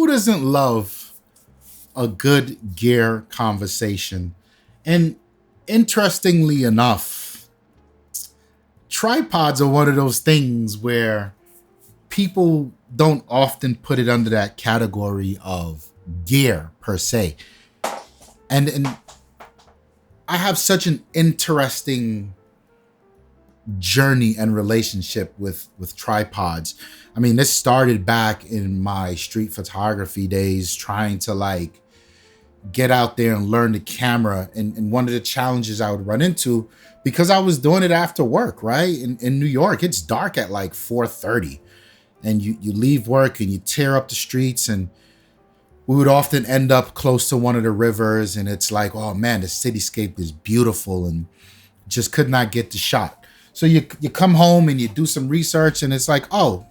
Who doesn't love a good gear conversation? And interestingly enough, tripods are one of those things where people don't often put it under that category of gear per se. And I have such an interesting journey and relationship with tripods. I mean, this started back in my street photography days, trying to like get out there and learn the camera. And one of the challenges I would run into, because I was doing it after work, right? In New York, it's dark at like 4:30, and you leave work and you tear up the streets, and we would often end up close to one of the rivers, and it's like, oh man, the cityscape is beautiful, and just could not get the shot. So you come home and you do some research, and it's like, oh,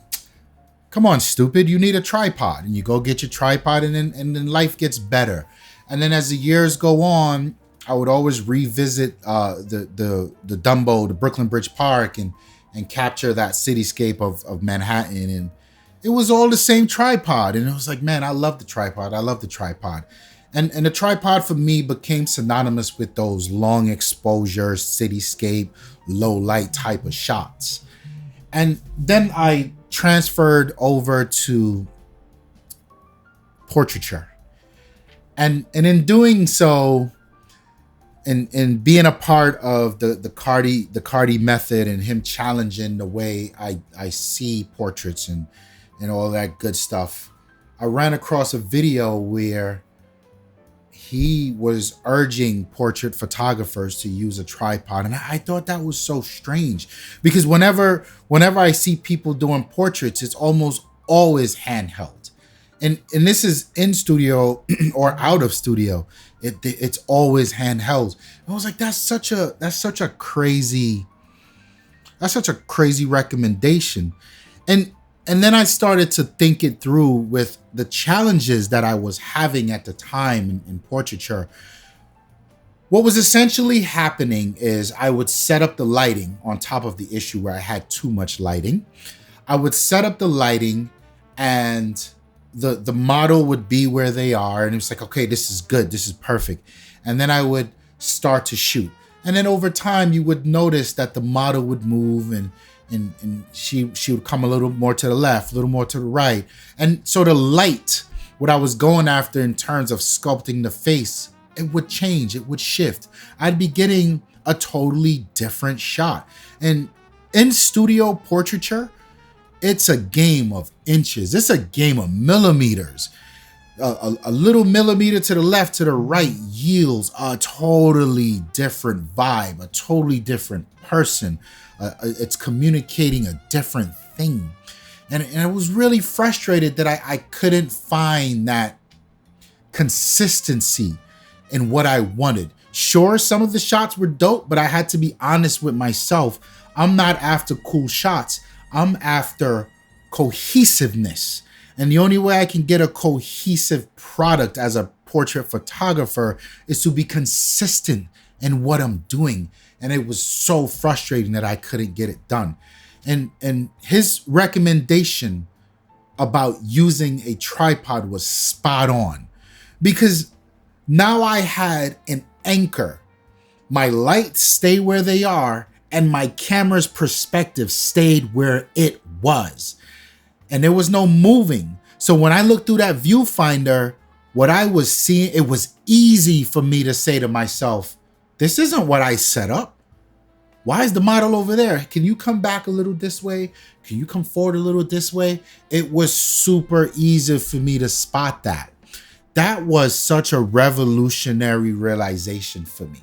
come on, stupid, you need a tripod. And you go get your tripod, and then life gets better. And then as the years go on, I would always revisit the Dumbo, the Brooklyn Bridge Park, and capture that cityscape of Manhattan. And it was all the same tripod. And it was like, man, I love the tripod. I love the tripod. And the tripod for me became synonymous with those long exposure, cityscape, low light type of shots. And then I transferred over to portraiture. And in doing so, and being a part of the Cardi method, and him challenging the way I see portraits and all that good stuff, I ran across a video where he was urging portrait photographers to use a tripod. And I thought that was so strange, because whenever I see people doing portraits, it's almost always handheld. And this is in studio or out of studio. It's always handheld. I was like, that's such a crazy recommendation. And then I started to think it through with the challenges that I was having at the time in portraiture. What was essentially happening is I would set up the lighting on top of the issue where I had too much lighting. I would set up the lighting, and the model would be where they are, and it was like, okay, this is good, this is perfect. And then I would start to shoot. And then over time you would notice that the model would move, and she would come a little more to the left, a little more to the right. And so the light, what I was going after in terms of sculpting the face, it would change, it would shift. I'd be getting a totally different shot. And in studio portraiture, it's a game of inches. It's a game of millimeters. A little millimeter to the left, to the right yields a totally different vibe, a totally different person. It's communicating a different thing. And I was really frustrated that I couldn't find that consistency in what I wanted. Sure, some of the shots were dope, but I had to be honest with myself. I'm not after cool shots. I'm after cohesiveness. And the only way I can get a cohesive product as a portrait photographer is to be consistent in what I'm doing. And it was so frustrating that I couldn't get it done. And his recommendation about using a tripod was spot on, because now I had an anchor. My lights stay where they are, and my camera's perspective stayed where it was. And there was no moving. So when I looked through that viewfinder, what I was seeing, it was easy for me to say to myself, this isn't what I set up. Why is the model over there? Can you come back a little this way? Can you come forward a little this way? It was super easy for me to spot that. That was such a revolutionary realization for me.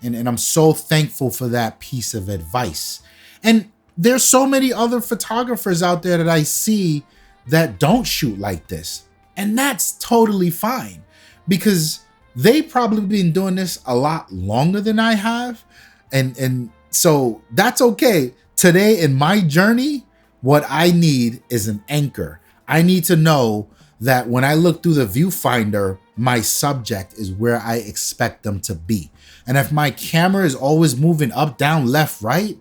And I'm so thankful for that piece of advice. And there's so many other photographers out there that I see that don't shoot like this. And that's totally fine, because they probably been doing this a lot longer than I have. And so that's okay. Today in my journey, what I need is an anchor. I need to know that when I look through the viewfinder, my subject is where I expect them to be. And if my camera is always moving up, down, left, right,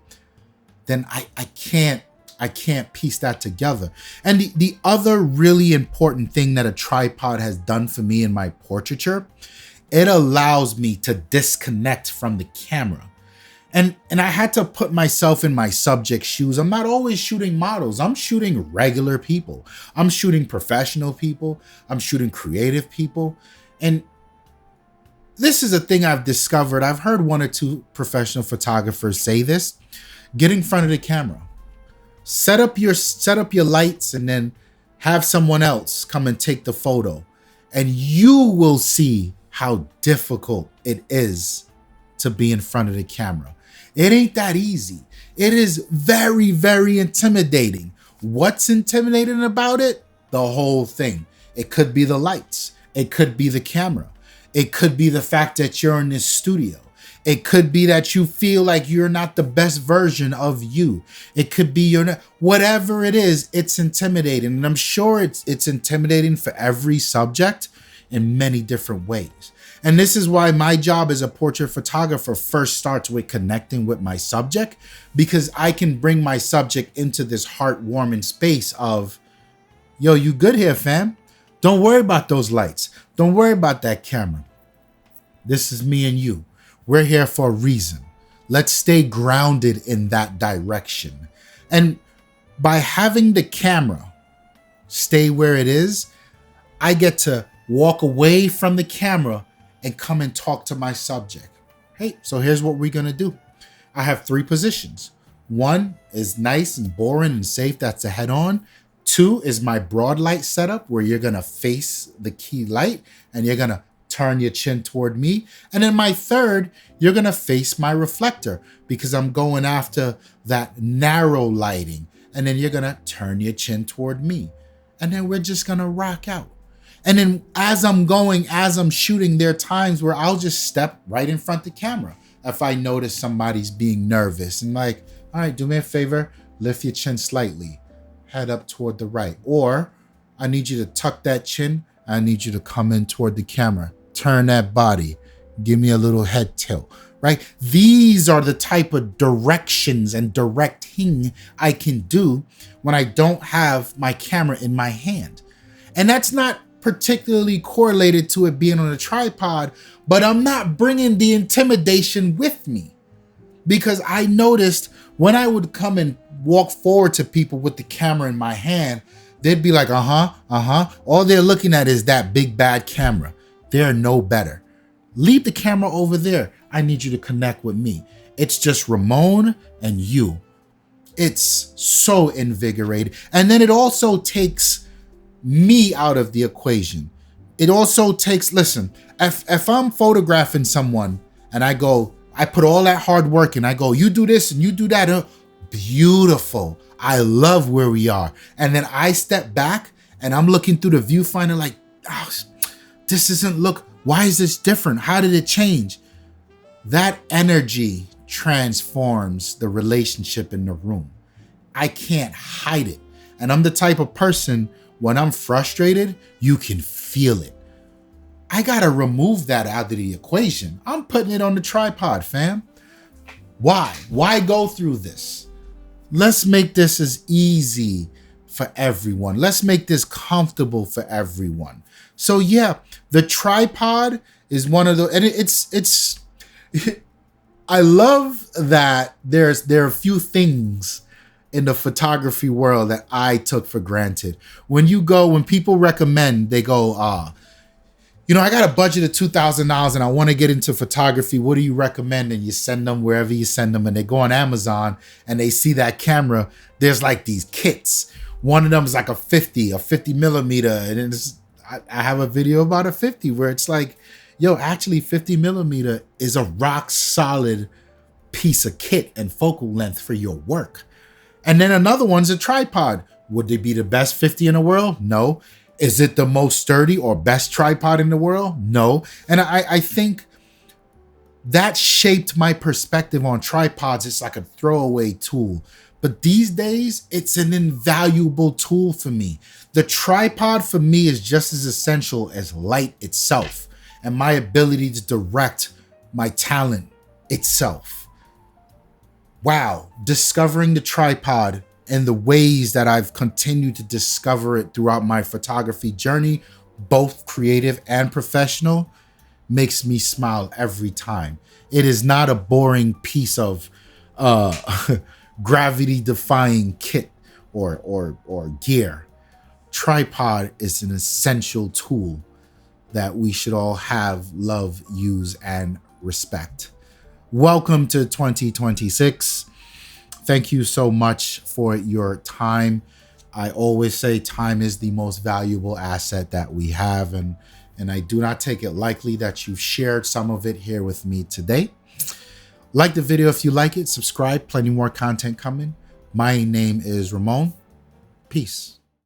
then I can't I can't piece that together. And the other really important thing that a tripod has done for me in my portraiture, it allows me to disconnect from the camera. And I had to put myself in my subject's shoes. I'm not always shooting models. I'm shooting regular people. I'm shooting professional people. I'm shooting creative people. And this is a thing I've discovered. I've heard one or two professional photographers say this. Get in front of the camera. Set up your lights and then have someone else come and take the photo. And you will see how difficult it is to be in front of the camera. It ain't that easy. It is very, very intimidating. What's intimidating about it? The whole thing. It could be the lights. It could be the camera. It could be the fact that you're in this studio. It could be that you feel like you're not the best version of you. It could be whatever it is, it's intimidating. And I'm sure it's intimidating for every subject in many different ways. And this is why my job as a portrait photographer first starts with connecting with my subject, because I can bring my subject into this heartwarming space of, yo, you good here, fam? Don't worry about those lights. Don't worry about that camera. This is me and you. We're here for a reason. Let's stay grounded in that direction. And by having the camera stay where it is, I get to walk away from the camera and come and talk to my subject. Hey, so here's what we're gonna do. I have 3 positions. 1 is nice and boring and safe, that's a head on. 2 is my broad light setup where you're gonna face the key light and you're gonna turn your chin toward me. And then my 3rd, you're gonna face my reflector because I'm going after that narrow lighting. And then you're gonna turn your chin toward me. And then we're just gonna rock out. And then as I'm shooting, there are times where I'll just step right in front of the camera if I notice somebody's being nervous and like, all right, do me a favor, lift your chin slightly, head up toward the right. Or I need you to tuck that chin. I need you to come in toward the camera, turn that body, give me a little head tilt, right? These are the type of directions and directing I can do when I don't have my camera in my hand. And that's not particularly correlated to it being on a tripod, but I'm not bringing the intimidation with me, because I noticed when I would come and walk forward to people with the camera in my hand, they'd be like, all they're looking at is that big bad camera. They're no better. Leave the camera over there. I need you to connect with me. It's just Ramon and you. It's so invigorating. And then it also takes me out of the equation. It also takes, listen, if I'm photographing someone and I put all that hard work and I go, you do this and you do that, beautiful. I love where we are. And then I step back and I'm looking through the viewfinder like, oh, why is this different? How did it change? That energy transforms the relationship in the room. I can't hide it. And I'm the type of person, when I'm frustrated, you can feel it. I gotta remove that out of the equation. I'm putting it on the tripod, fam. Why? Why go through this? Let's make this as easy for everyone. Let's make this comfortable for everyone. So yeah, the tripod is one of the, and it's I love that there are a few things in the photography world that I took for granted. When people recommend, they go, I got a budget of $2,000 and I want to get into photography. What do you recommend? And you send them wherever you send them, and they go on Amazon and they see that camera. There's like these kits. One of them is like a 50 millimeter. And I have a video about a 50 where it's like, yo, actually 50 millimeter is a rock solid piece of kit and focal length for your work. And then another one's a tripod. Would they be the best 50 in the world? No. Is it the most sturdy or best tripod in the world? No. And I think that shaped my perspective on tripods. It's like a throwaway tool. But these days, it's an invaluable tool for me. The tripod for me is just as essential as light itself and my ability to direct my talent itself. Wow, discovering the tripod and the ways that I've continued to discover it throughout my photography journey, both creative and professional, makes me smile every time. It is not a boring piece of gravity defying kit or gear. Tripod is an essential tool that we should all have, love, use, and respect. Welcome to 2026. Thank you so much for your time. I always say time is the most valuable asset that we have, and I do not take it lightly that you've shared some of it here with me today. Like the video if you like it, subscribe, plenty more content coming. My name is Ramon. Peace.